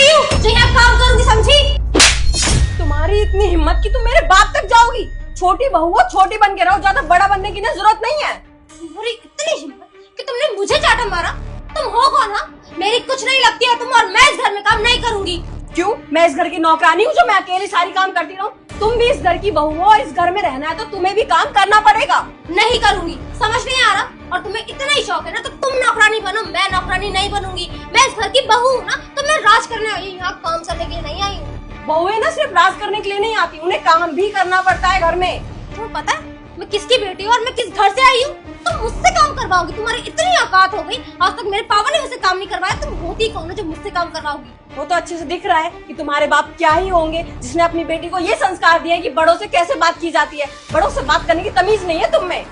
आई हूँ जो यहाँ काम करूंगी, समझी? तुम्हारी इतनी हिम्मत कि तुम मेरे बाप तक जाओगी? छोटी बहू हो, छोटी बन के रहो, ज्यादा बड़ा बनने की ना जरूरत नहीं है। तुम्हारी इतनी हिम्मत कि तुमने मुझे चाटा मारा? तुम हो कौन? हाँ, मेरी कुछ नहीं लगती है तुम, और मैं इस घर में काम नहीं करूंगी। क्यों? मैं इस घर की नौकरानी हूँ जो मैं अकेली सारी काम करती रहूं? तुम भी इस घर की बहू हो और इस घर में रहना है तो तुम्हें भी काम करना पड़ेगा। नहीं करूंगी, समझ नहीं आ रहा? और तुम्हें इतना ही शौक है ना तो तुम नौकरानी बनो, मैं नौकरानी नहीं बनूंगी। मैं इस घर की बहू हूँ ना, तो मैं राज करने आई हूँ, यहाँ काम करने के लिए नहीं आई हूँ। बहुएं ना सिर्फ राज करने के लिए नहीं आती, उन्हें काम भी करना पड़ता है घर में। तुम्हें पता है मैं किसकी बेटी हूँ और मैं किस घर से आई हूँ? तुम मुझसे काम करवाओगी? तुम्हारी इतनी औकात हो गई, आज तक मेरे पापा ने मुझसे काम नहीं करवाया, तुम होती कौन हो जो मुझसे काम करवाओगी? वो तो अच्छे से दिख रहा है कि तुम्हारे बाप क्या ही होंगे जिसने अपनी बेटी को ये संस्कार दिया कि बड़ों से कैसे बात की जाती है। बड़ों से बात करने की तमीज नहीं है तुम में।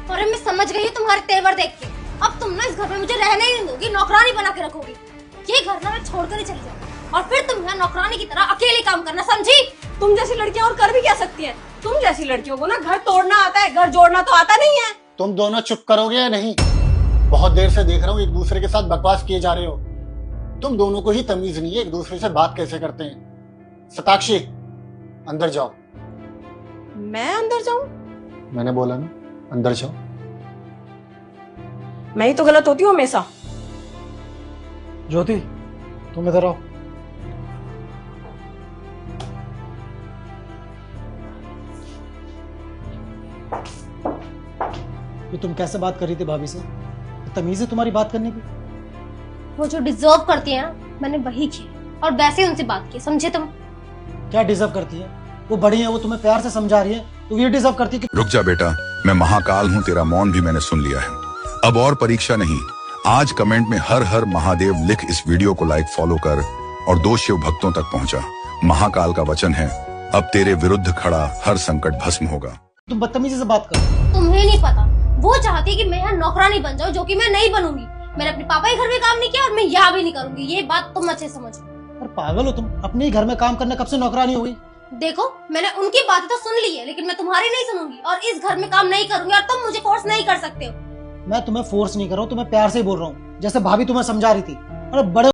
अरे मैं समझ गई हूँ तुम्हारे तेवर देख के। अब तुम ना इस घर में मुझे रहने ही नहीं दोगी, नौकरानी बना के रखोगी। ये घर ना मैं छोड़कर ही चली जाऊंगी और फिर तुम यहाँ नौकरानी की तरह अकेले काम करना, समझी? तुम जैसी लड़कियां और कर भी क्या सकती हैं? तुम जैसी लड़कियों को ना घर तोड़ना आता है, घर जोड़ना तो आता नहीं है। तुम दोनों चुप करोगे या नहीं? बहुत देर से देख रहा हूँ एक दूसरे के साथ बकवास किए जा रहे हो। तुम दोनों को ही तमीज नहीं है एक दूसरे से बात कैसे करते हैं। शताक्षी, अंदर जाओ। मैं अंदर जाऊं? मैंने बोला ना, अंदर जाओ। मैं ही तो गलत होती हूँ हमेशा। ज्योति, तुम इधर आओ। ये तुम कैसे बात कर रही थी भाभी से? तमीज है तुम्हारी बात करने की? वो जो डिजर्व करती है ना, मैंने वही किया और वैसे ही उनसे बात की, समझे तुम? क्या डिजर्व करती है? वो बड़ी है, वो तुम्हें प्यार से समझा रही है, तो ये डिजर्व करती है कि... रुक जा बेटा, मैं महाकाल हूँ, तेरा मौन भी मैंने सुन लिया है। अब और परीक्षा नहीं, आज कमेंट में हर हर महादेव लिख इस वीडियो को लाइक फॉलो कर और 2 शिव भक्तों तक पहुंचा। महाकाल का वचन है, अब तेरे विरुद्ध खड़ा हर संकट भस्म होगा। तुम बदतमीजी से बात करो। तुम्हें नहीं पता, वो चाहती है कि मैं यहाँ नौकरानी बन जाऊँ, जो कि मैं नहीं बनूंगी। मैंने अपने पापा के घर में काम नहीं किया और मैं यहाँ भी नहीं करूंगी, ये बात तुम अच्छे समझो। पर पागल हो तुम, अपने ही घर में काम करने कब से नौकरानी हो गई? देखो, मैंने उनकी बातें तो सुन ली है, लेकिन मैं तुम्हारी नहीं सुनूंगी और इस घर में काम नहीं करूंगी और तुम मुझे फोर्स नहीं कर सकते हो। मैं तुम्हें फोर्स नहीं कर रहा हूँ, तुम्हें प्यार से ही बोल रहा हूँ, जैसे भाभी तुम्हें समझा रही थी। अरे बड़े